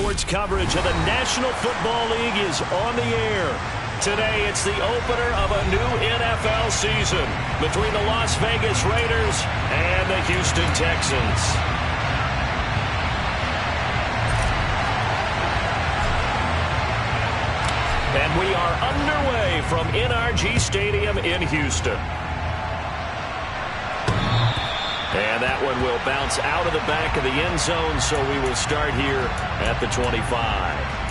Sports coverage of the National Football League is on the air. Today, it's the opener of a new NFL season between the Las Vegas Raiders and the Houston Texans. And we are underway from NRG Stadium in Houston. And that one will bounce out of the back of the end zone, so we will start here at the 25.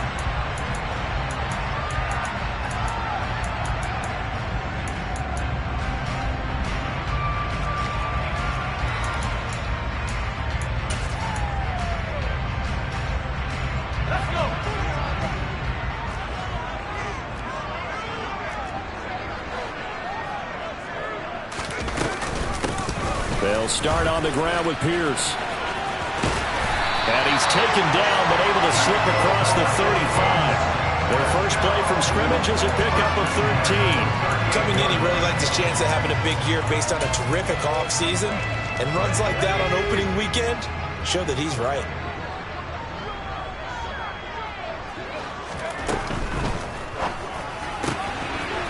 They'll start on the ground with Pierce. And he's taken down, but able to slip across the 35. Their first play from scrimmage is a pickup of 13. Coming in, he really liked his chance of having a big year based on a terrific offseason. And runs like that on opening weekend show that he's right.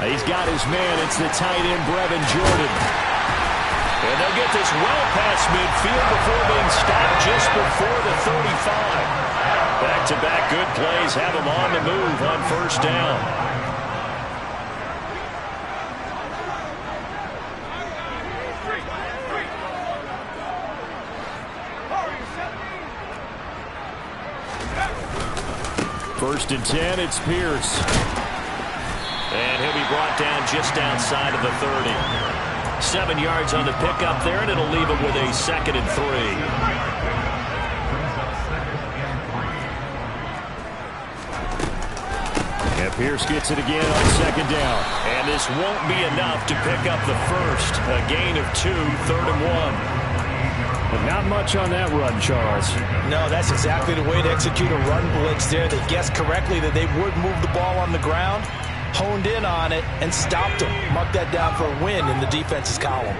He's got his man. It's the tight end, Brevin Jordan. And they'll get this well past midfield before being stopped just before the 35. Back-to-back good plays have him on the move on first down. First and 10, it's Pierce. And he'll be brought down just outside of the 30. 7 yards on the pickup there, and it'll leave him with a 2nd and 3. And Pierce gets it again on 2nd down. And this won't be enough to pick up the first. A gain of 2, 3rd and 1. But not much on that run, Charles. No, that's exactly the way to execute a run blitz there. They guessed correctly that they would move the ball on the ground, honed in on it, and stopped him. Mark that down for a win in the defense's column.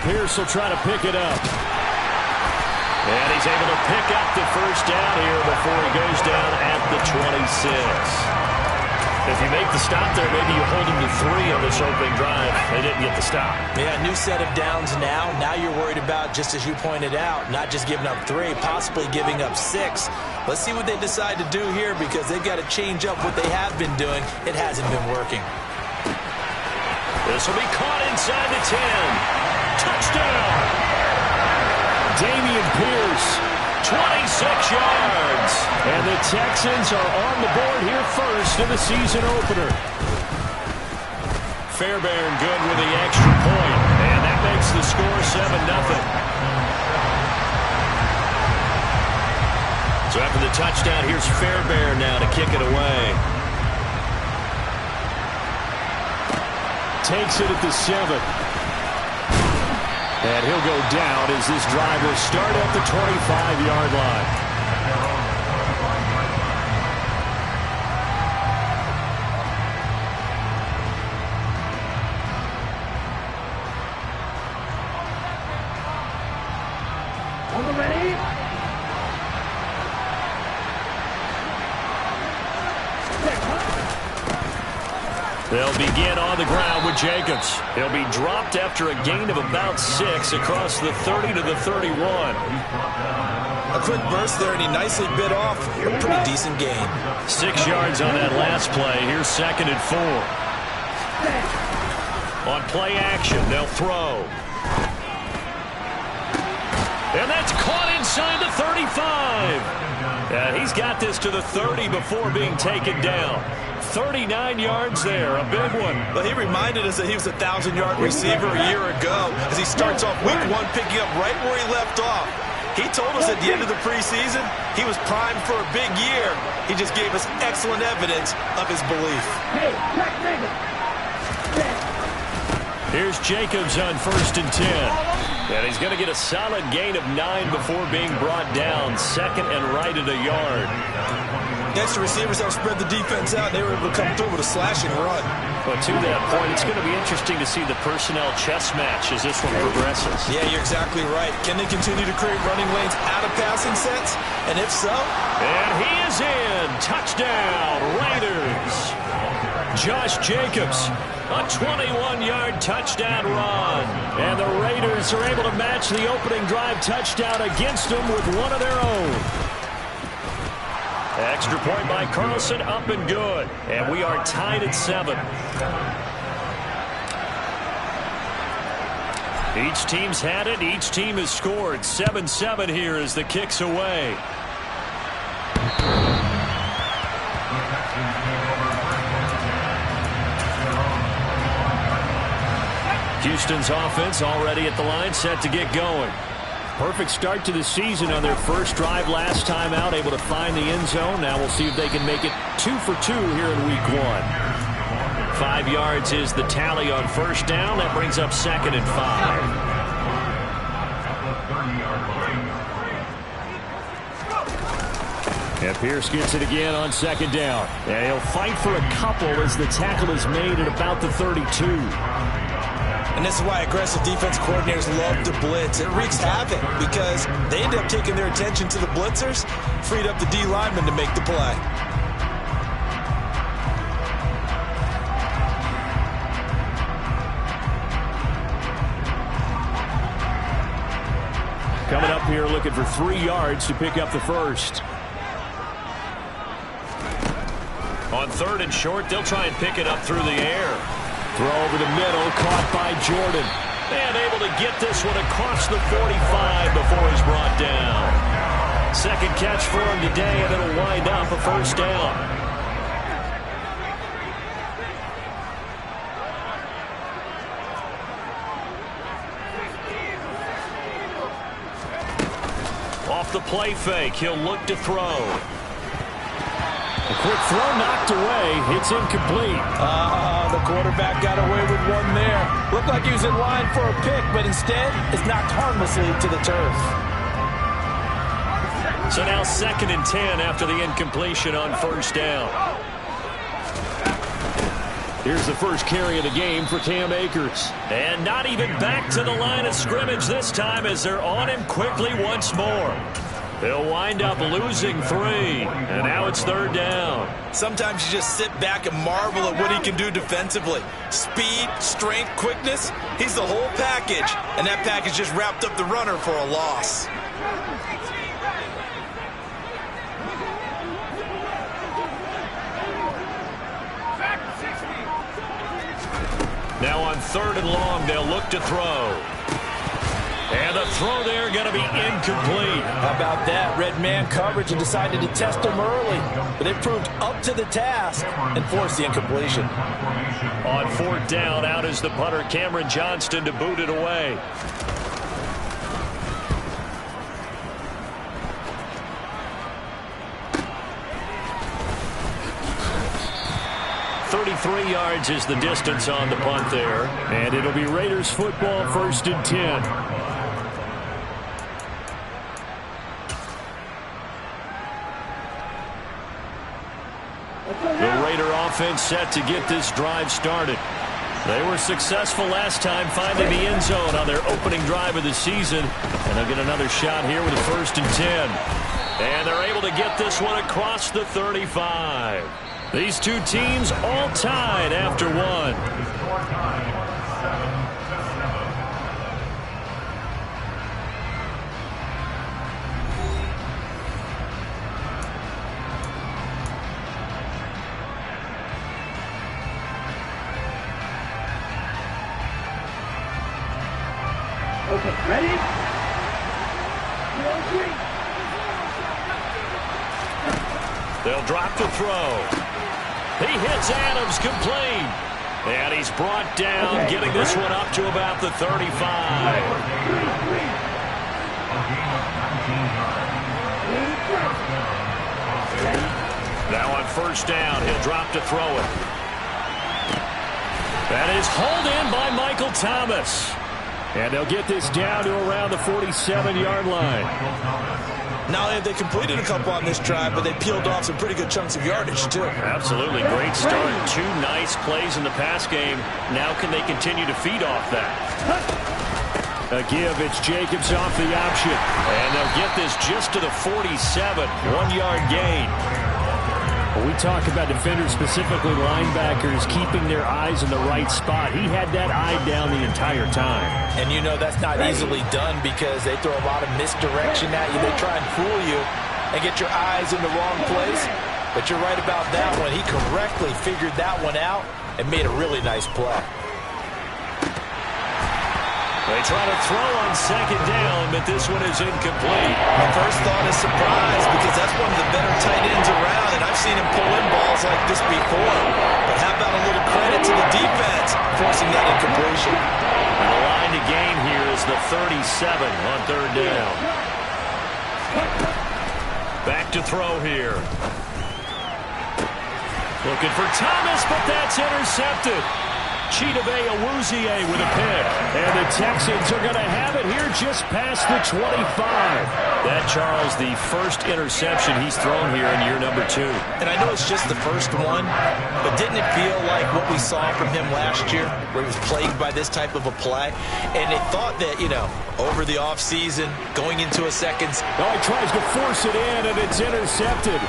Pierce will try to pick it up. And he's able to pick up the first down here before he goes down at the 26. If you make the stop there, maybe you hold him to 3 on this opening drive. They didn't get the stop. Yeah, new set of downs now. Now you're worried about, just as you pointed out, not just giving up 3, possibly giving up 6. Let's see what they decide to do here, because they've got to change up what they have been doing. It hasn't been working. This will be caught inside the 10. Touchdown! Dameon Pierce, 26 yards. And the Texans are on the board here first in the season opener. Fairbairn good with the extra point. And that makes the score 7-0. So after the touchdown, here's Fairbairn now to kick it away. Takes it at the 7. And he'll go down as this drive will start at the 25-yard line. They'll begin on the ground with Jacobs. He'll be dropped after a gain of about 6 across the 30 to the 31. A quick burst there, and he nicely bit off a pretty decent gain. 6 yards on that last play. Here's 2nd and 4. On play action, they'll throw. And that's caught inside the 35. And he's got this to the 30 before being taken down. 39 yards there, a big one. Well, he reminded us that he was a 1,000-yard receiver a year ago as he starts off week 1 picking up right where he left off. He told us at the end of the preseason he was primed for a big year. He just gave us excellent evidence of his belief. Here's Jacobs on 1st and 10. And he's going to get a solid gain of 9 before being brought down. 2nd and right at a yard. Extra receivers help spread the defense out, and they were able to come through with a slashing run. But to that point, it's going to be interesting to see the personnel chess match as this one progresses. Yeah, you're exactly right. Can they continue to create running lanes out of passing sets? And if so? And he is in. Touchdown, Raiders. Josh Jacobs, a 21-yard touchdown run. And the Raiders are able to match the opening drive touchdown against them with one of their own. Extra point by Carlson, up and good. And we are tied at 7. Each team's had it. Each team has scored. 7-7 here as the kick's away. Houston's offense already at the line, set to get going. Perfect start to the season on their first drive last time out, able to find the end zone. Now we'll see if they can make it 2 for 2 here in week 1. 5 yards is the tally on first down. That brings up 2nd and 5. And Pierce gets it again on 2nd down. And he'll fight for a couple as the tackle is made at about the 32. And this is why aggressive defense coordinators love to blitz. It wreaks havoc because they end up taking their attention to the blitzers, freed up the D lineman to make the play. Coming up here looking for 3 yards to pick up the first. On 3rd and short, they'll try and pick it up through the air. Throw over the middle, caught by Jordan. And able to get this one across the 45 before he's brought down. Second catch for him today, and it'll wind up a first down. Off the play fake, he'll look to throw. A quick throw knocked away. It's incomplete. The quarterback got away with one there. Looked like he was in line for a pick, but instead it's knocked harmlessly to the turf. So now 2nd and 10 after the incompletion on first down. Here's the first carry of the game for Cam Akers. And not even back to the line of scrimmage this time as they're on him quickly once more. They'll wind up losing 3, and now it's 3rd down. Sometimes you just sit back and marvel at what he can do defensively. Speed, strength, quickness, he's the whole package. And that package just wrapped up the runner for a loss. Now on 3rd and long, they'll look to throw. And the throw there going to be incomplete. How about that? Red man coverage and decided to test him early. But it proved up to the task and forced the incompletion. On 4th down, out is the punter, Cameron Johnston, to boot it away. .33 yards is the distance on the punt there. And it'll be Raiders football, 1st and 10. The Raider offense set to get this drive started. They were successful last time finding the end zone on their opening drive of the season. And they'll get another shot here with a 1st and 10. And they're able to get this one across the 35. These two teams all tied after one. Okay, ready? 2, 3. They'll drop the throw. He hits Adams complete. And he's brought down, getting this one up to about the 35. Now on 1st down, he'll drop to throw it. That is hauled in by Michael Thomas. And they'll get this down to around the 47-yard line. Not only have they completed a couple on this drive, but they peeled off some pretty good chunks of yardage, too. Absolutely. Great start. 2 nice plays in the pass game. Now can they continue to feed off that? A give. It's Jacobs off the option. And they'll get this just to the 47. 1-yard gain. We talk about defenders, specifically linebackers, keeping their eyes in the right spot. He had that eye down the entire time. And you know that's not easily done because they throw a lot of misdirection at you. They try and fool you and get your eyes in the wrong place. But you're right about that one. He correctly figured that one out and made a really nice play. They try to throw on second down, but this one is incomplete. My first thought is surprise because that's one of the better tight ends around, and I've seen him pull in balls like this before. But how about a little credit to the defense forcing that incompletion? And the line to gain here is the 37 on third down. Back to throw here. Looking for Thomas, but that's intercepted. Chidobe Awuzie with a pick. And the Texans are going to have it here just past the 25. That, Charles, the first interception he's thrown here in year number 2. And I know it's just the first one, but didn't it feel like what we saw from him last year, where he was plagued by this type of a play? And they thought that, you know, over the offseason, going into a second. Oh, he tries to force it in, and it's intercepted.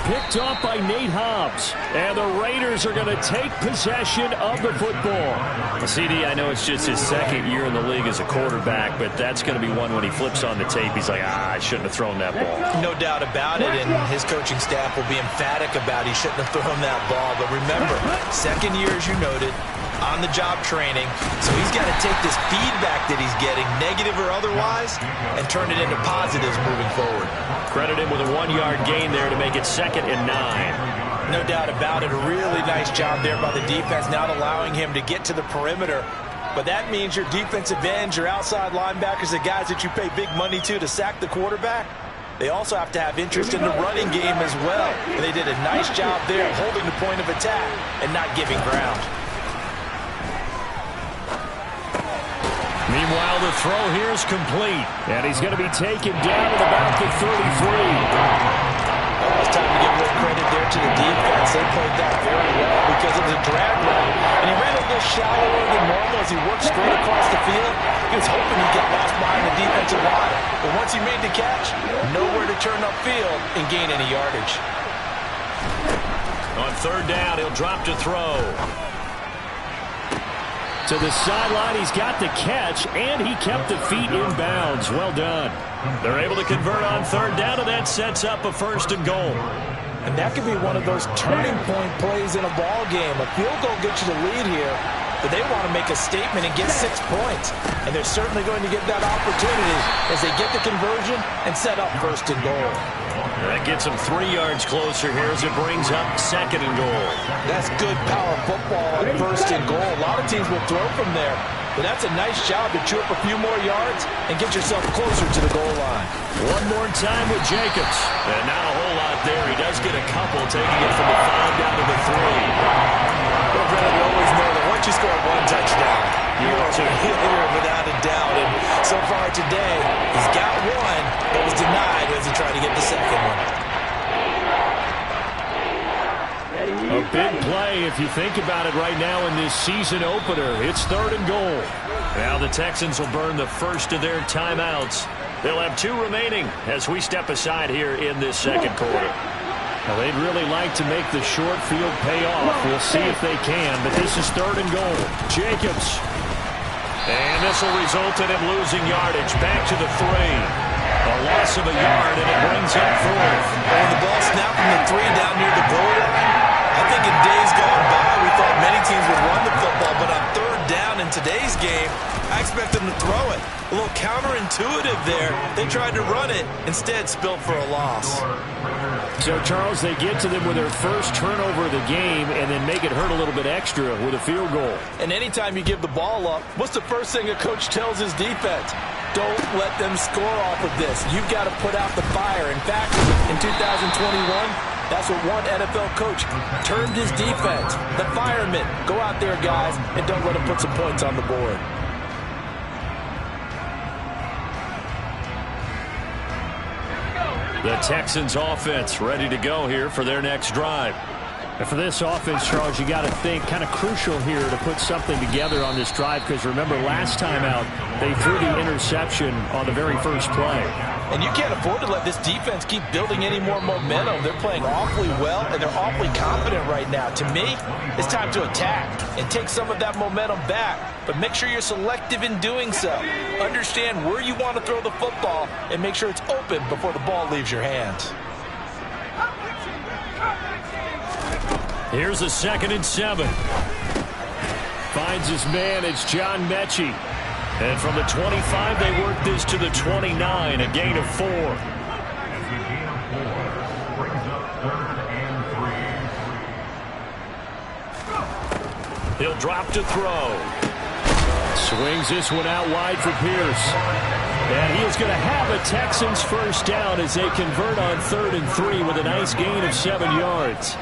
Picked off by Nate Hobbs. And the Raiders are going to take possession of the football. CD, I know it's just his second year in the league as a quarterback, but that's going to be one when he flips on the tape. He's like, I shouldn't have thrown that ball. No doubt about it, and his coaching staff will be emphatic about he shouldn't have thrown that ball. But remember, second year, as you noted, on-the-job training, so he's got to take this feedback that he's getting, negative or otherwise, and turn it into positives moving forward. Credit him with a 1-yard gain there to make it 2nd and 9. No doubt about it. A really nice job there by the defense, not allowing him to get to the perimeter. But that means your defensive ends, your outside linebackers, the guys that you pay big money to sack the quarterback, they also have to have interest in the running game as well. And they did a nice job there of holding the point of attack and not giving ground. Meanwhile, the throw here is complete. And he's going to be taken down at about the 33. It's time to give a little credit there to the defense. They played that very well because it was a drag route. And he ran a little shallower than normal as he worked straight across the field. He was hoping he'd get lost behind the defensive line. But once he made the catch, nowhere to turn upfield and gain any yardage. On third down, he'll drop to throw. To the sideline, he's got the catch, and he kept the feet in bounds. Well done. They're able to convert on third down, and that sets up a 1st and goal. And that could be one of those turning point plays in a ball game. A field goal gets you the lead here, but they want to make a statement and get 6 points. And they're certainly going to get that opportunity as they get the conversion and set up 1st and goal. That gets them 3 yards closer here as it brings up 2nd and goal. That's good power football on 1st and goal. A lot of teams will throw from there, but that's a nice job to chew up a few more yards and get yourself closer to the goal line. One more time with Jacobs. And not a whole lot there. He does get a couple, taking it from the 5 down to the 3. Well, Brad, we always know that once you score 1 touchdown, you are a hitter without a doubt. And so far today, he's got 1, but was denied as he tried to get the second one. A big play if you think about it right now in this season opener. It's 3rd and goal. Now the Texans will burn the first of their timeouts. They'll have 2 remaining as we step aside here in this 2nd quarter. Well, they'd really like to make the short field pay off. We'll see if they can, but this is 3rd and goal. Jacobs. And this will result in him losing yardage. Back to the 3. A loss of a yard, and it brings up 4th. And the ball snapped from the 3 down near the goal line. I think in days gone by, we thought many teams would run the football, but on 3rd down in today's game, I expect them to throw it. A little counterintuitive there. They tried to run it, instead spilled for a loss. So, Charles, they get to them with their first turnover of the game and then make it hurt a little bit extra with a field goal. And anytime you give the ball up, what's the first thing a coach tells his defense? Don't let them score off of this. You've got to put out the fire. In fact, in 2021, that's what one NFL coach termed his defense. The firemen. Go out there, guys, and don't let them put some points on the board. The Texans offense ready to go here for their next drive. And for this offense, Charles, you got to think kind of crucial here to put something together on this drive, because remember last time out they threw the interception on the very first play. And you can't afford to let this defense keep building any more momentum. They're playing awfully well, and they're awfully confident right now. To me, it's time to attack and take some of that momentum back. But make sure you're selective in doing so. Understand where you want to throw the football and make sure it's open before the ball leaves your hands. Here's a 2nd and 7. Finds his man. It's John Mechie. And from the 25, they work this to the 29, a gain of 4. He'll drop to throw. Swings this one out wide for Pierce. And he is going to have a Texans first down as they convert on 3rd and 3 with a nice gain of 7 yards.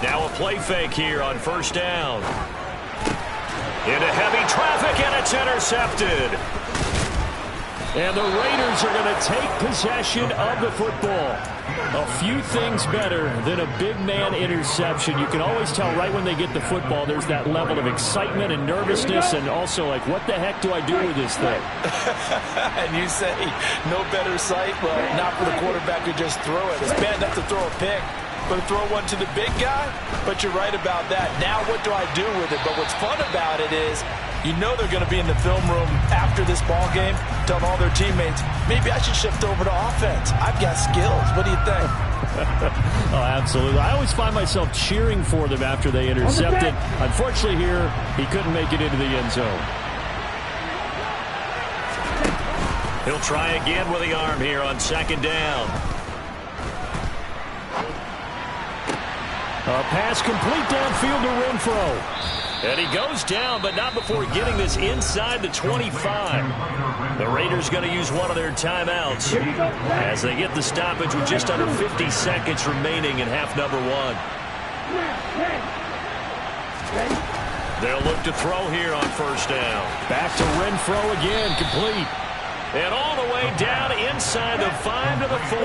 Now a play fake here on 1st down. Into heavy traffic, and it's intercepted. And the Raiders are going to take possession of the football. A few things better than a big man interception. You can always tell right when they get the football, there's that level of excitement and nervousness, and also like, what the heck do I do with this thing? And you say, no better sight? Well, not for the quarterback to just throw it. It's bad enough to throw a pick, but to throw one to the big guy? But you're right about that. Now what do I do with it? But what's fun about it is, you know they're going to be in the film room after this ball game, telling all their teammates, maybe I should shift over to offense. I've got skills. What do you think? Oh, absolutely. I always find myself cheering for them after they intercept it. Unfortunately here, he couldn't make it into the end zone. He'll try again with the arm here on 2nd down. A pass complete downfield to Renfro. And he goes down, but not before getting this inside the 25. The Raiders going to use one of their timeouts as they get the stoppage with just under 50 seconds remaining in half number 1. They'll look to throw here on 1st down. Back to Renfro again, complete. And all the way down inside the 5 to the 4.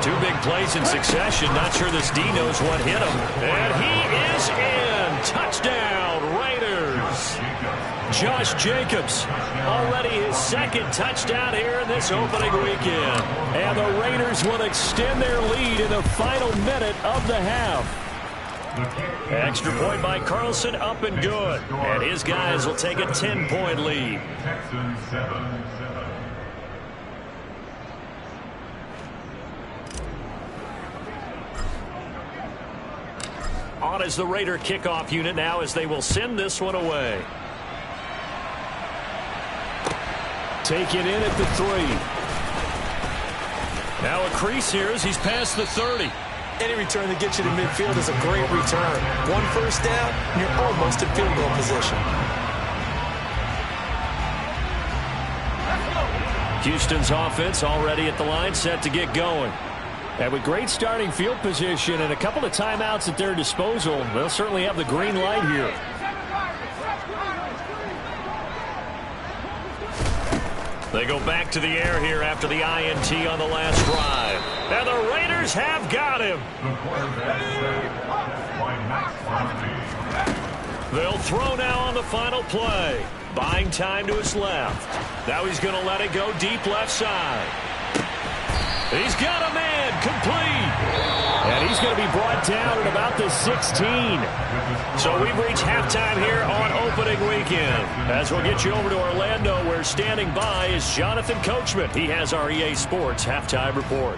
2 big plays in succession. Not sure this D knows what hit him. And he is in. Touchdown, Raiders. Josh Jacobs, already his 2nd touchdown here in this opening weekend. And the Raiders will extend their lead in the final minute of the half. Extra point by Carlson, up and good. And his guys will take a 10-point lead. Texans 7-7. On is the Raider kickoff unit now as they will send this one away. Taken in at the 3. Now a crease here as he's past the 30. Any return that gets you to midfield is a great return. 1 first down, and you're almost in field goal position. Houston's offense already at the line, set to get going. And with great starting field position and a couple of timeouts at their disposal, they'll certainly have the green light here. They go back to the air here after the INT on the last drive. And the Raiders have got him. They'll throw now on the final play. Buying time to his left. Now he's going to let it go deep left side. He's got a man, complete. And he's going to be brought down at about the 16. So we've reached halftime here on opening weekend. As we'll get you over to Orlando, where standing by is Jonathan Coachman. He has our EA Sports halftime report.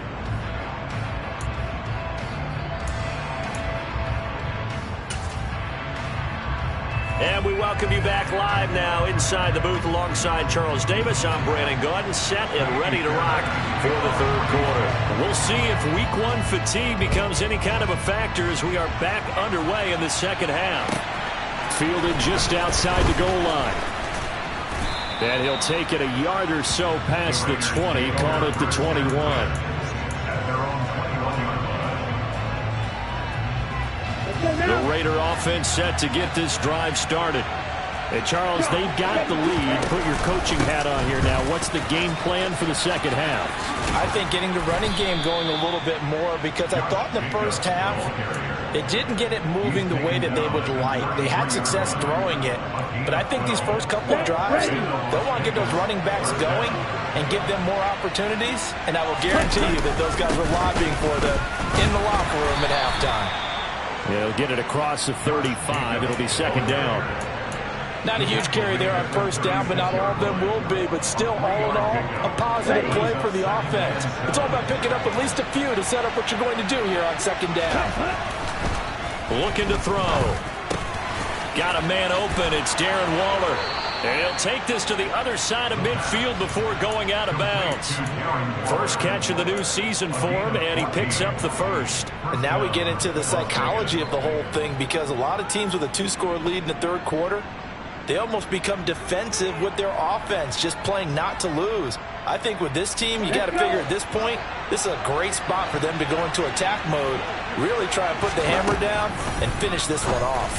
And we welcome you back live now inside the booth alongside Charles Davis. I'm Brandon Gaudin, set and ready to rock for the third quarter. We'll see if week 1 fatigue becomes any kind of a factor as we are back underway in the second half. Fielded just outside the goal line. And he'll take it a yard or so past the 20, call it the 21. The Raider offense set to get this drive started. Hey, Charles, they've got the lead. Put your coaching hat on here now. What's the game plan for the second half? I think getting the running game going a little bit more, because I thought in the first half they didn't get it moving the way that they would like. They had success throwing it, but I think these first couple of drives, they'll want to get those running backs going and give them more opportunities, and I will guarantee you that those guys were lobbying for them in the locker room at halftime. They'll get it across the 35. It'll be second down. Not a huge carry there on first down, but not all of them will be. But still, all in all, a positive play for the offense. It's all about picking up at least a few to set up what you're going to do here on second down. Looking to throw. Got a man open. It's Darren Waller. And he'll take this to the other side of midfield before going out of bounds. First catch of the new season for him, and he picks up the first. And now we get into the psychology of the whole thing, because a lot of teams with a two-score lead in the third quarter, they almost become defensive with their offense, just playing not to lose. I think with this team, you got to figure at this point, this is a great spot for them to go into attack mode, really try and put the hammer down and finish this one off.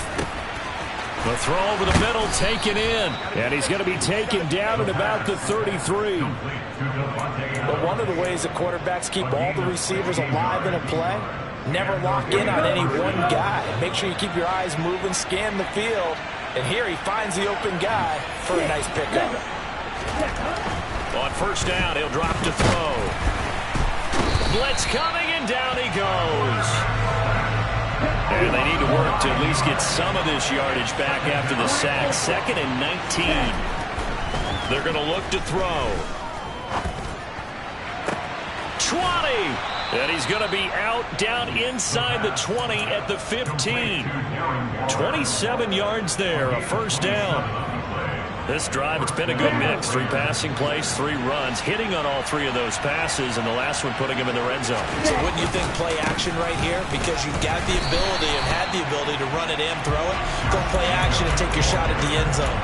The throw over the middle, taken in. And he's going to be taken down at about the 33. But one of the ways the quarterbacks keep all the receivers alive in a play, never lock in on any one guy. Make sure you keep your eyes moving, scan the field. And here he finds the open guy for a nice pickup. On first down, he'll drop to throw. Blitz coming, and down he goes. And they need to work to at least get some of this yardage back after the sack. Second and 19. They're going to look to throw. 20. And he's going to be out down inside the 20 at the 15. 27 yards there, a first down. This drive, it's been a good mix. 3 passing plays, 3 runs, hitting on all 3 of those passes, and the last one putting him in the red zone. So wouldn't you think play action right here? Because you've got the ability and had the ability to run it and throw it. Go play action and take your shot at the end zone.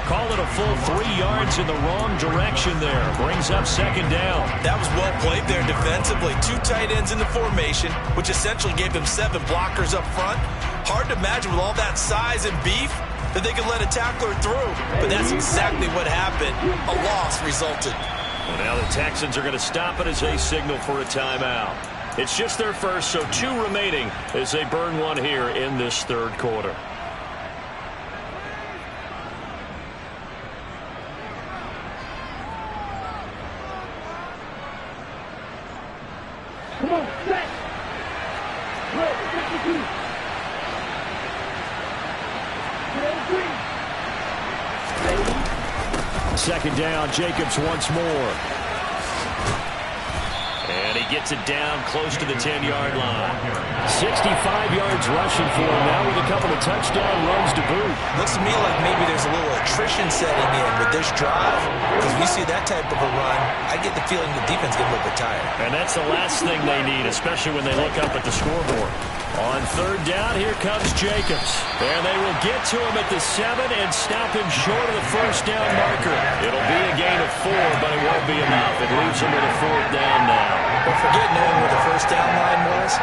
Call it a full 3 yards in the wrong direction there. Brings up second down. That was well played there defensively. 2 tight ends in the formation, which essentially gave them 7 blockers up front. Hard to imagine with all that size and beef that they could let a tackler through. But that's exactly what happened. A loss resulted. Well, now the Texans are going to stop it as they signal for a timeout. It's just their first, so 2 remaining as they burn one here in this third quarter. Come on, set. Go, 52. Second down, Jacobs once more. And he gets it down close to the 10-yard line. 65 yards rushing for him now with a couple of touchdown runs to boot. Looks to me like maybe there's a little attrition setting in with this drive, because we see that type of a run, I get the feeling the defense gets a little bit tired. And that's the last thing they need, especially when they look up at the scoreboard. On third down, here comes Jacobs. And they will get to him at the 7 and stop him short of the first down marker. It'll be a gain of 4, but it won't be enough. It leaves him with a 4th down now. But forget knowing where the first down line was.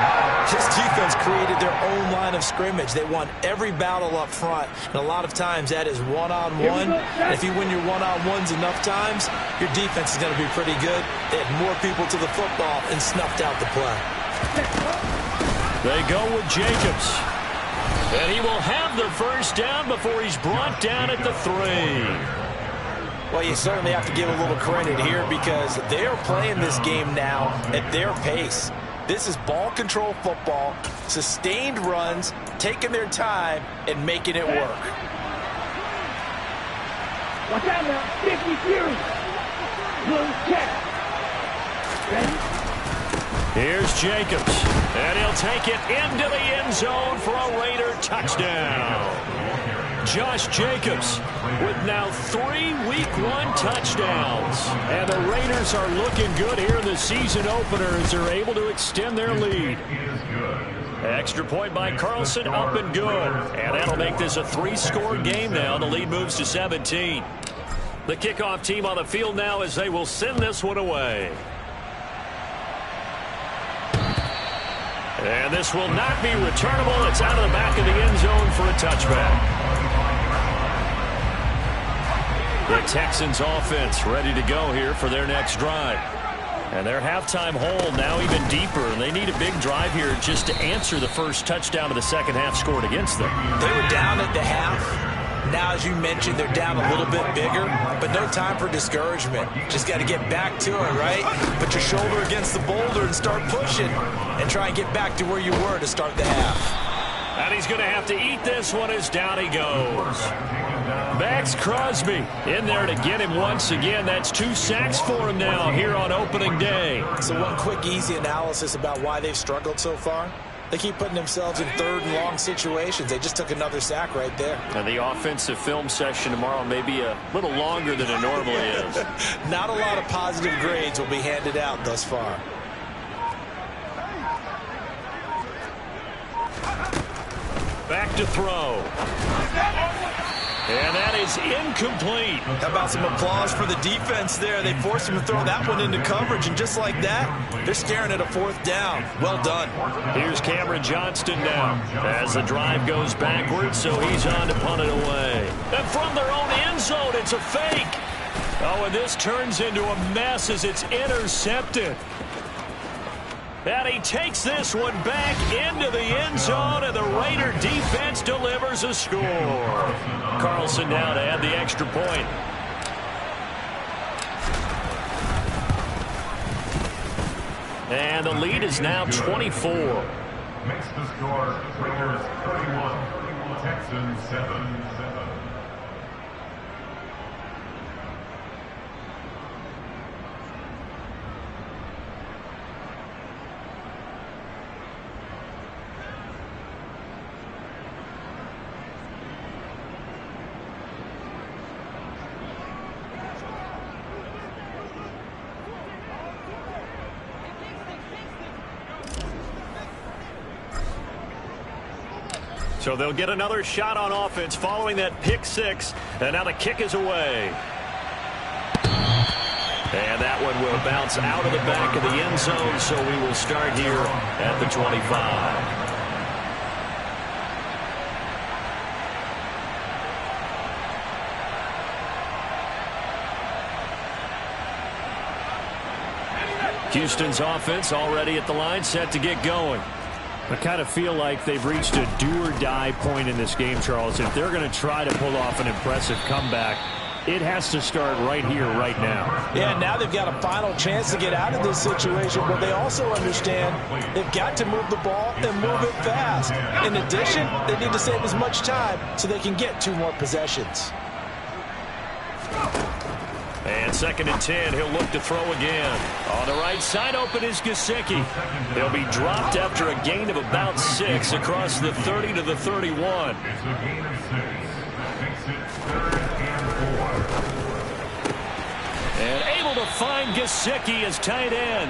This defense created their own line of scrimmage. They won every battle up front. And a lot of times that is one-on-one. And if you win your one-on-ones enough times, your defense is going to be pretty good. They had more people to the football and snuffed out the play. They go with Jacobs. And he will have the first down before he's brought down at the 3. Well, you certainly have to give a little credit here, because they're playing this game now at their pace. This is ball control football, sustained runs, taking their time, and making it work. Watch out now, 50 series. Little check. Ready? Here's Jacobs, and he'll take it into the end zone for a Raider touchdown. Josh Jacobs with now 3 Week 1 touchdowns. And the Raiders are looking good here in the season opener as they're able to extend their lead. Extra point by Carlson, up and good. And that'll make this a 3-score game now. The lead moves to 17. The kickoff team on the field now as they will send this one away. And this will not be returnable. It's out of the back of the end zone for a touchback. The Texans offense ready to go here for their next drive. And their halftime hole now even deeper. And they need a big drive here just to answer the first touchdown of the second half scored against them. They were down at the half. Now, as you mentioned, they're down a little bit bigger, but no time for discouragement. Just got to get back to it, right? Put your shoulder against the boulder and start pushing and try and get back to where you were to start the half. And he's going to have to eat this one as down he goes. Max Crosby in there to get him once again. That's 2 sacks for him now here on opening day. So one quick, easy analysis about why they've struggled so far. They keep putting themselves in third and long situations. They just took another sack right there. And the offensive film session tomorrow may be a little longer than it normally is. Not a lot of positive grades will be handed out thus far. Back to throw. And that is incomplete. How about some applause for the defense there? They forced him to throw that one into coverage, and just like that, they're staring at a 4th down. Well done. Here's Cameron Johnston now as the drive goes backwards, so he's on to punt it away. And from their own end zone, it's a fake. Oh, and this turns into a mess as it's intercepted. And he takes this one back into the end zone, and the Raider defense delivers a score. Carlson now to add the extra point. And the lead is now 24. Makes the score Raiders 31, Texans 7-7. So they'll get another shot on offense following that pick 6. And now the kick is away. And that one will bounce out of the back of the end zone, so we will start here at the 25. Houston's offense already at the line, set to get going. I kind of feel like they've reached a do-or-die point in this game, Charles. If they're going to try to pull off an impressive comeback, it has to start right here, right now. Yeah, now they've got a final chance to get out of this situation, but they also understand they've got to move the ball and move it fast. In addition, they need to save as much time so they can get 2 more possessions. And 2nd and 10, he'll look to throw again. On the right side, open is Gesicki. He'll be dropped after a gain of about 6 across the 30 to the 31. It's a gain of 6. Makes it 3rd and 4. And able to find Gesicki as tight end.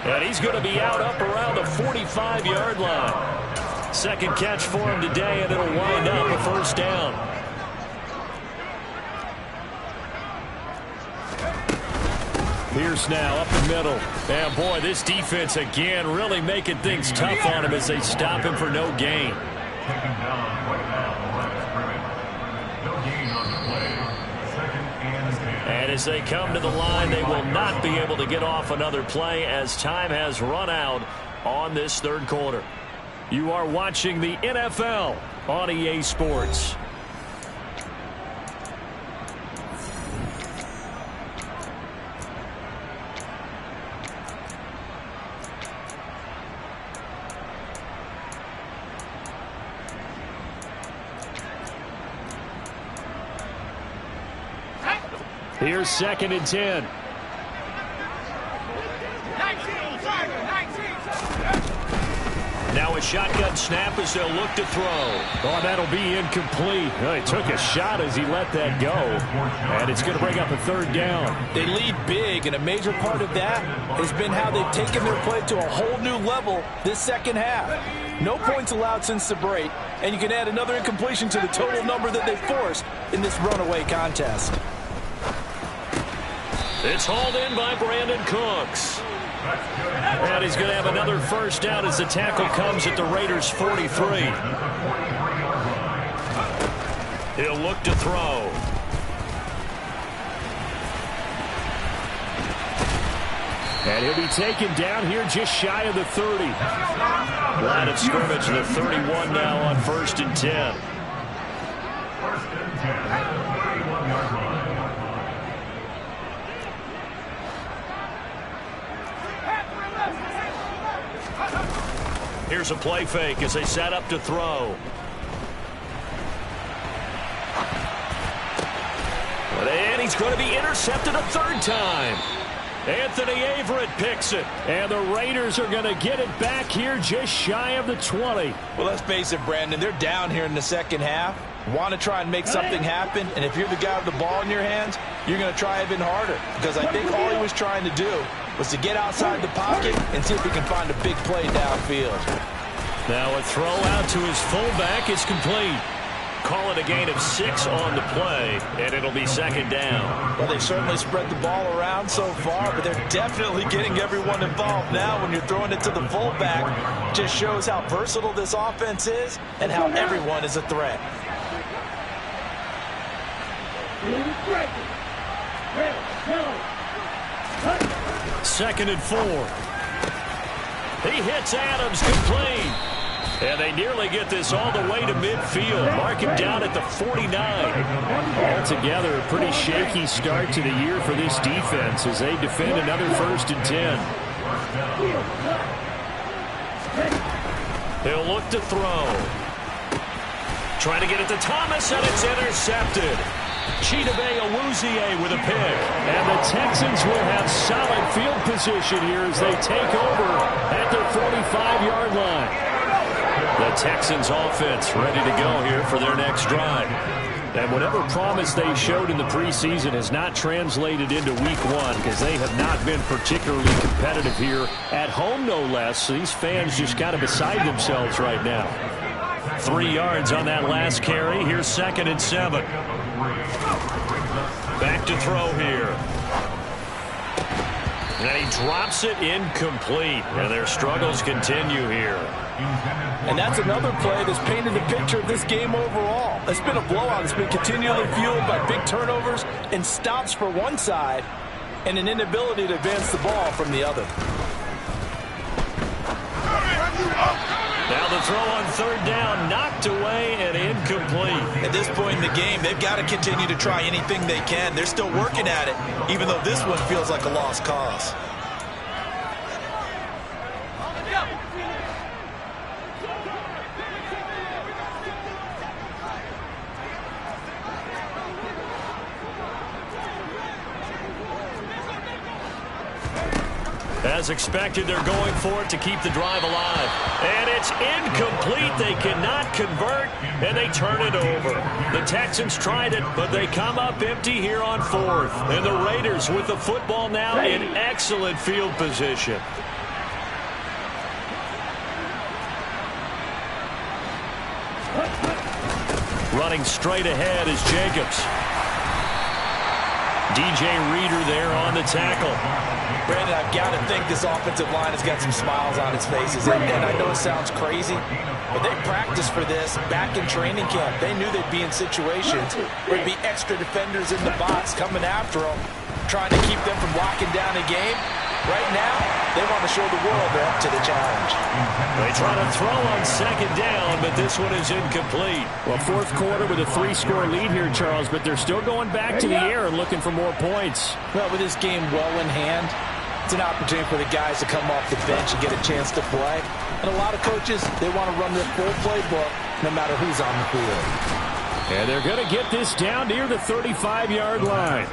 And he's going to be out up around the 45-yard line. Second catch for him today, and it'll wind up a 1st down. Pierce now up the middle. And boy, this defense again really making things tough on him as they stop him for no gain. Taken down right now on the line of scrimmage. No gain on the play. 2nd and 10. And as they come to the line, they will not be able to get off another play as time has run out on this 3rd quarter. You are watching the NFL on EA Sports. Here's 2nd and 10. Now a shotgun snap as they'll look to throw. Oh, that'll be incomplete. Oh, he took a shot as he let that go. And it's going to bring up a 3rd down. They lead big, and a major part of that has been how they've taken their play to a whole new level this second half. No points allowed since the break, and you can add another incompletion to the total number that they forced in this runaway contest. It's hauled in by Brandon Cooks. And he's going to have another 1st down as the tackle comes at the Raiders' 43. He'll look to throw. And he'll be taken down here just shy of the 30. Line of scrimmage, the 31 now on 1st and 10. 1st and 10 at the 31-yard line. Here's a play fake as they set up to throw. And he's going to be intercepted a 3rd time. Anthony Averett picks it. And the Raiders are going to get it back here just shy of the 20. Well, let's face it, Brandon. They're down here in the second half. Want to try and make something happen. And if you're the guy with the ball in your hands, you're going to try even harder. Because I think all he was trying to do was to get outside the pocket and see if he can find a big play downfield. Now a throw out to his fullback is complete. Call it a gain of 6 on the play, and it'll be 2nd down. Well, they've certainly spread the ball around so far, but they're definitely getting everyone involved now. When you're throwing it to the fullback, just shows how versatile this offense is and how everyone is a threat. Second and 4. He hits Adams complete. And they nearly get this all the way to midfield. Mark him down at the 49. Altogether, a pretty shaky start to the year for this defense as they defend another 1st and 10. He'll look to throw. Trying to get it to Thomas, and it's intercepted. Chidobe Awuzie with a pick. And the Texans will have solid field position here as they take over at their 45-yard line. The Texans offense ready to go here for their next drive. And whatever promise they showed in the preseason has not translated into week 1 because they have not been particularly competitive here at home, no less. So these fans just kind of beside themselves right now. 3 yards on that last carry. Here's 2nd and 7. Back to throw here. And he drops it incomplete. And their struggles continue here. And that's another play that's painted the picture of this game overall. It's been a blowout. It's been continually fueled by big turnovers and stops for one side and an inability to advance the ball from the other. Now the throw on 3rd down, knocked away and incomplete. At this point in the game, they've got to continue to try anything they can. They're still working at it, even though this one feels like a lost cause. As expected, they're going for it to keep the drive alive. And it's incomplete. They cannot convert, and they turn it over. The Texans tried it, but they come up empty here on 4th. And the Raiders with the football now in excellent field position. Running straight ahead is Jacobs. DJ Reader there on the tackle. Brandon, I've got to think this offensive line has got some smiles on its faces. And I know it sounds crazy, but they practiced for this back in training camp. They knew they'd be in situations where there'd be extra defenders in the box coming after them, trying to keep them from locking down a game. Right now, they want to show the world they're up to the challenge. They try to throw on 2nd down, but this one is incomplete. Well, 4th quarter with a 3-score lead here, Charles, but they're still going back to the air and looking for more points. Well, with this game well in hand, it's an opportunity for the guys to come off the bench and get a chance to play. And a lot of coaches, they want to run their full playbook no matter who's on the field. And they're going to get this down near the 35-yard line.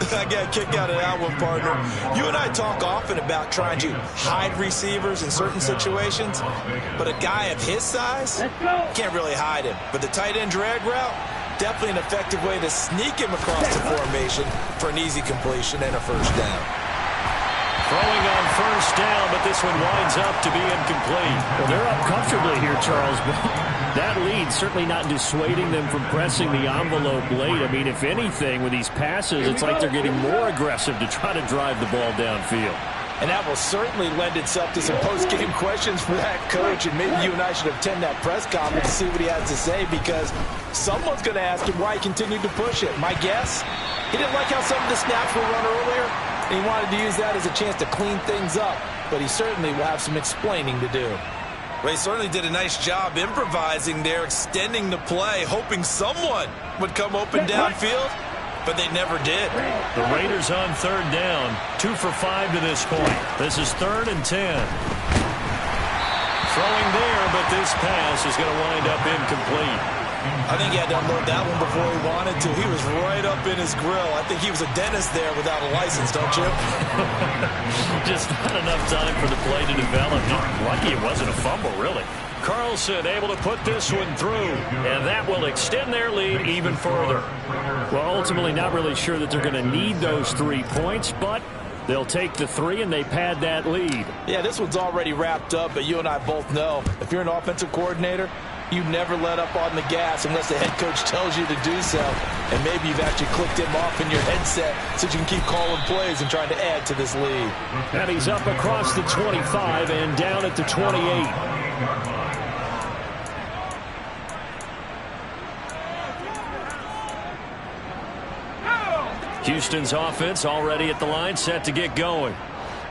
I got a kick out of that one, partner. You and I talk often about trying to hide receivers in certain situations, but a guy of his size can't really hide him. But the tight end drag route, definitely an effective way to sneak him across the formation for an easy completion and a 1st down. Throwing on 1st down, but this one winds up to be incomplete. Well, they're up comfortably here, Charles, but that lead certainly not dissuading them from pressing the envelope late. I mean, if anything, with these passes, it's like they're getting more aggressive to try to drive the ball downfield. And that will certainly lend itself to some post-game questions for that coach, and maybe you and I should attend that press conference to see what he has to say, because someone's going to ask him why he continued to push it. My guess, he didn't like how some of the snaps were run earlier. And he wanted to use that as a chance to clean things up, but he certainly will have some explaining to do. Well, he certainly did a nice job improvising there, extending the play, hoping someone would come open downfield, but they never did. The Raiders on third down, 2 for 5 to this point. This is 3rd and 10. Throwing there, but this pass is going to wind up incomplete. I think he had to unload that one before he wanted to. He was right up in his grill. I think he was a dentist there without a license, don't you? Just not enough time for the play to develop. Lucky it wasn't a fumble, really. Carlson able to put this one through, and that will extend their lead even further. Well, ultimately not really sure that they're going to need those 3 points, but they'll take the 3 and they pad that lead. Yeah, this one's already wrapped up, but you and I both know if you're an offensive coordinator, you never let up on the gas unless the head coach tells you to do so. And maybe you've actually clicked him off in your headset so you can keep calling plays and trying to add to this lead. And he's up across the 25 and down at the 28. Houston's offense already at the line, set to get going.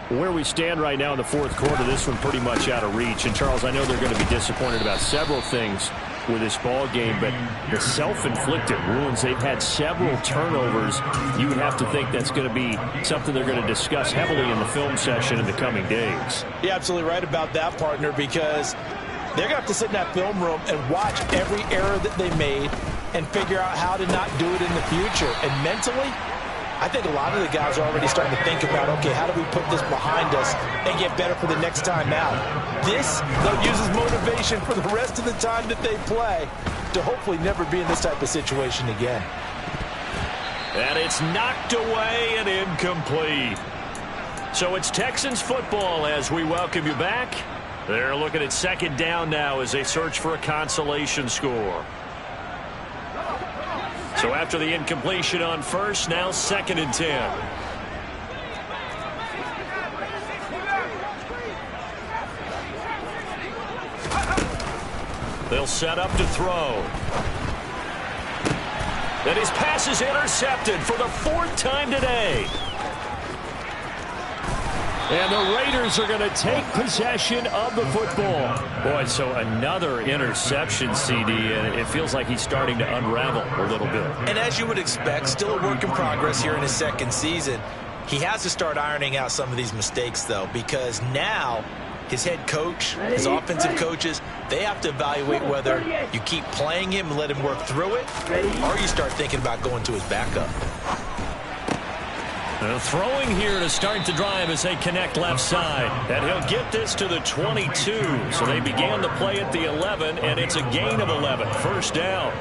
Where we stand right now in the 4th quarter, this one pretty much out of reach. And, Charles, I know they're going to be disappointed about several things with this ball game, but the self-inflicted wounds, they've had several turnovers. You would have to think that's going to be something they're going to discuss heavily in the film session in the coming days. You're absolutely right about that, partner, because they're going to have to sit in that film room and watch every error that they made and figure out how to not do it in the future. And mentally, I think a lot of the guys are already starting to think about, okay, how do we put this behind us and get better for the next time out? This, they'll use as motivation for the rest of the time that they play to hopefully never be in this type of situation again. And it's knocked away and incomplete. So it's Texans football as we welcome you back. They're looking at 2nd down now as they search for a consolation score. So after the incompletion on 1st, now 2nd and 10. They'll set up to throw. And his pass is intercepted for the 4th time today. And the Raiders are going to take possession of the football. Boy, so another interception, CD, and it feels like he's starting to unravel a little bit. And as you would expect, still a work in progress here in his 2nd season. He has to start ironing out some of these mistakes, though, because now his head coach, his offensive coaches, they have to evaluate whether you keep playing him and let him work through it, or you start thinking about going to his backup. Throwing here to start the drive as they connect left side. And he'll get this to the 22. So they began the play at the 11, and it's a gain of 11. 1st down.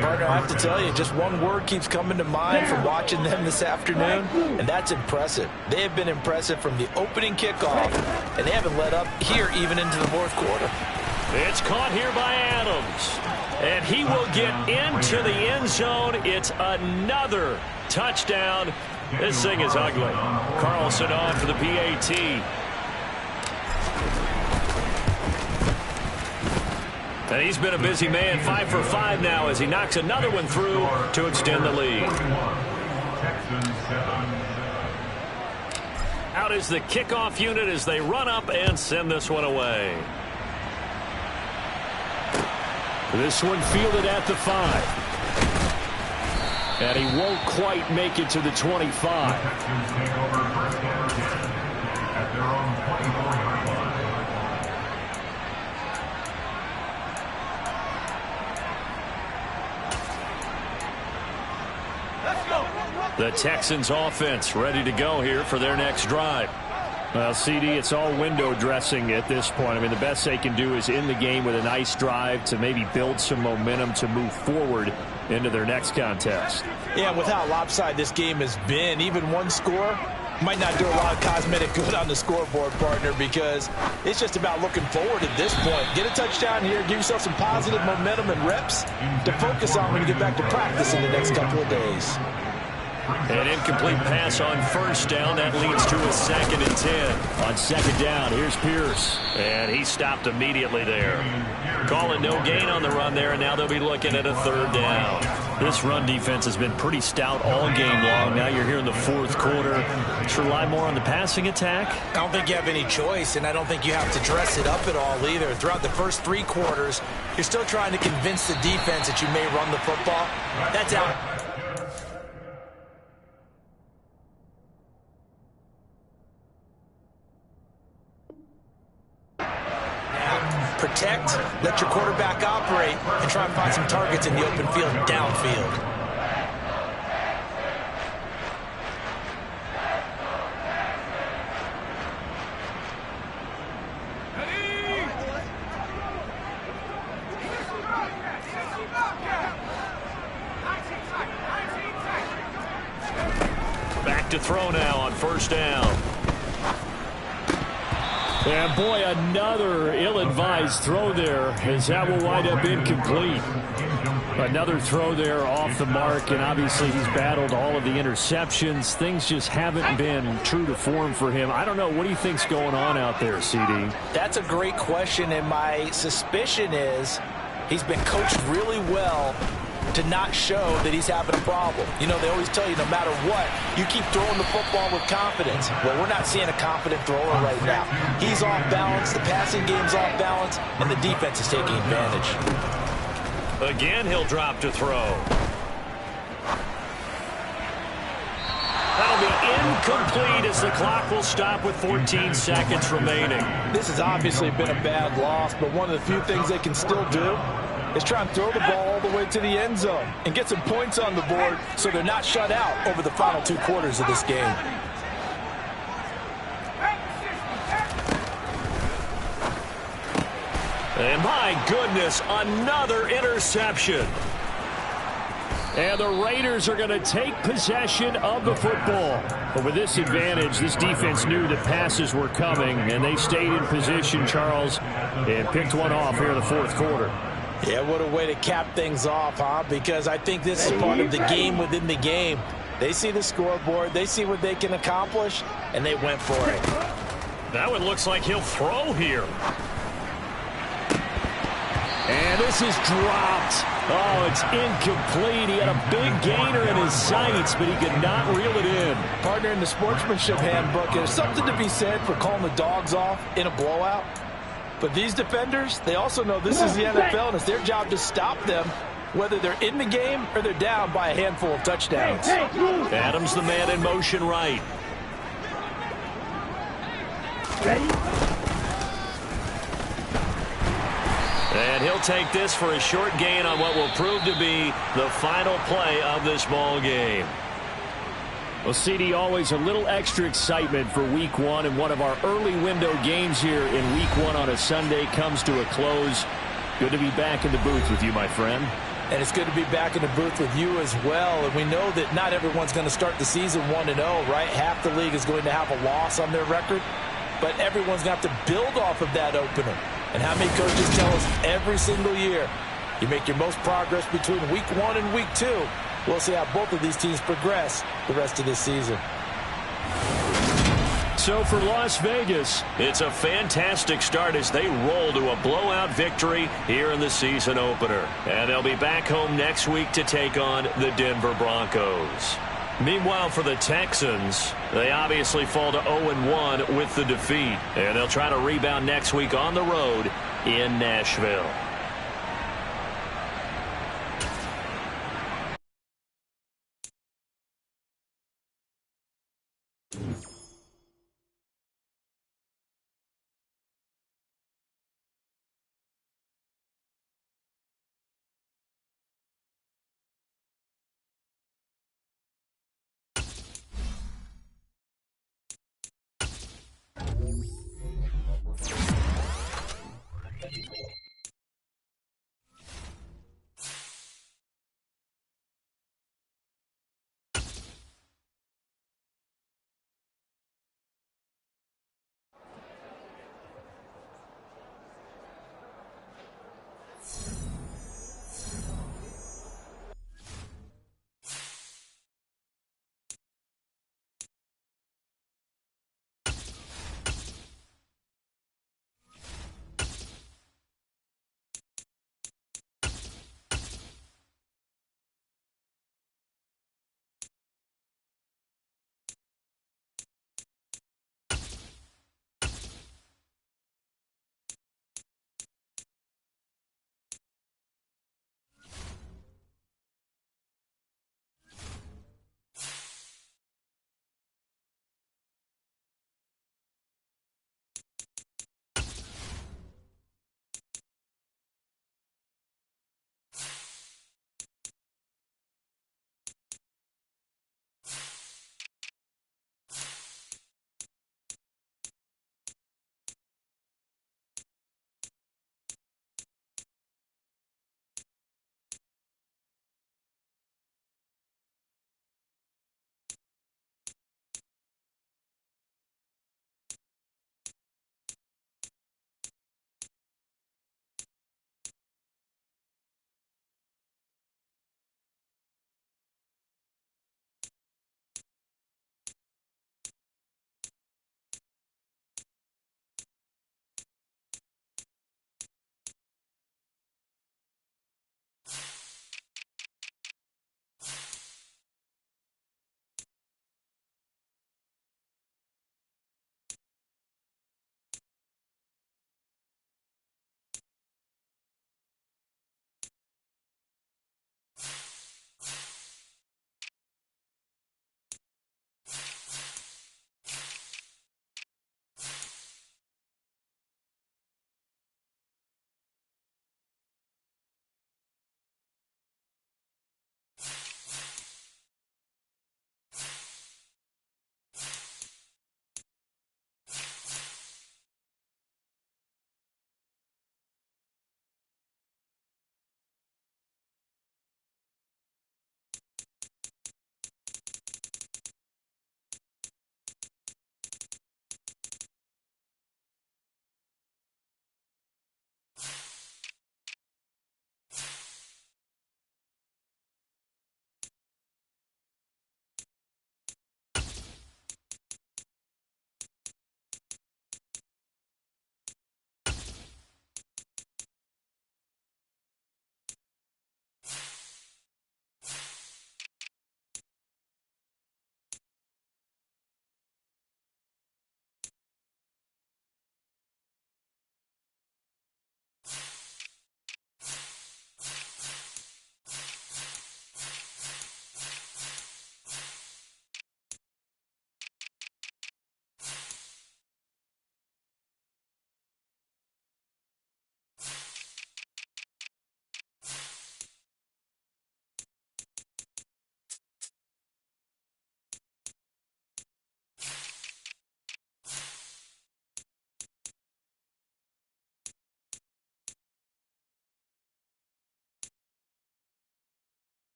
Partner, I have to tell you, just one word keeps coming to mind from watching them this afternoon, and that's impressive. They have been impressive from the opening kickoff, and they haven't let up here even into the 4th quarter. It's caught here by Adams. And he will get into the end zone. It's another touchdown. This thing is ugly. Carlson on for the PAT. And he's been a busy man, 5 for 5 now as he knocks another one through to extend the lead. Out is the kickoff unit as they run up and send this one away. This one fielded at the 5. And he won't quite make it to the 25. The Texans offense ready to go here for their next drive. Well, CD, it's all window dressing at this point. I mean, the best they can do is in the game with a nice drive to maybe build some momentum to move forward into their next contest. Yeah, with how lopsided this game has been, even one score might not do a lot of cosmetic good on the scoreboard, partner, because it's just about looking forward at this point. Get a touchdown here, give yourself some positive momentum and reps to focus on when you get back to practice in the next couple of days. An incomplete pass on 1st down. That leads to a 2nd and 10. On 2nd down, here's Pierce. And he stopped immediately there. Calling no gain on the run there, and now they'll be looking at a 3rd down. This run defense has been pretty stout all game long. Now you're here in the fourth quarter. Should rely more on the passing attack? I don't think you have any choice, and I don't think you have to dress it up at all either. Throughout the first 3 quarters, you're still trying to convince the defense that you may run the football. That's out. Protect, let your quarterback operate, and try and find some targets in the open field downfield. Back to throw now on first down. And boy, another ill-advised throw there, as that will wind up incomplete. Another throw there off the mark, and obviously he's battled all of the interceptions. Things just haven't been true to form for him. I don't know. What do you think's going on out there, CD? That's a great question, and my suspicion is he's been coached really well to not show that he's having a problem. You know, they always tell you no matter what, you keep throwing the football with confidence. Well, we're not seeing a confident thrower right now. He's off balance, the passing game's off balance, and the defense is taking advantage. Again, he'll drop to throw. That'll be incomplete as the clock will stop with 14 seconds remaining. This has obviously been a bad loss, but one of the few things they can still do is try and throw the ball all the way to the end zone and get some points on the board so they're not shut out over the final 2 quarters of this game. And my goodness, another interception. And the Raiders are going to take possession of the football. But with this advantage, this defense knew that passes were coming, and they stayed in position, Charles, and picked one off here in the fourth quarter. Yeah, what a way to cap things off, huh? Because I think this is part of the game within the game. They see the scoreboard, they see what they can accomplish, and they went for it. That one looks like he'll throw here. And this is dropped. Oh, it's incomplete. He had a big gainer in his sights, but he could not reel it in. Partner, in the sportsmanship handbook, there's something to be said for calling the dogs off in a blowout. But these defenders, they also know this is the NFL, and it's their job to stop them, whether they're in the game or they're down by a handful of touchdowns. Adams the man in motion right. And he'll take this for a short gain on what will prove to be the final play of this ball game. Well, CD, always a little extra excitement for Week 1, and one of our early window games here in Week 1 on a Sunday comes to a close. Good to be back in the booth with you, my friend. And it's good to be back in the booth with you as well. And we know that not everyone's going to start the season 1-0, right? Half the league is going to have a loss on their record, but everyone's going to have to build off of that opener. And how many coaches tell us every single year, you make your most progress between Week 1 and Week 2. We'll see how both of these teams progress the rest of this season. So for Las Vegas, it's a fantastic start as they roll to a blowout victory here in the season opener. And they'll be back home next week to take on the Denver Broncos. Meanwhile, for the Texans, they obviously fall to 0-1 with the defeat. And they'll try to rebound next week on the road in Nashville.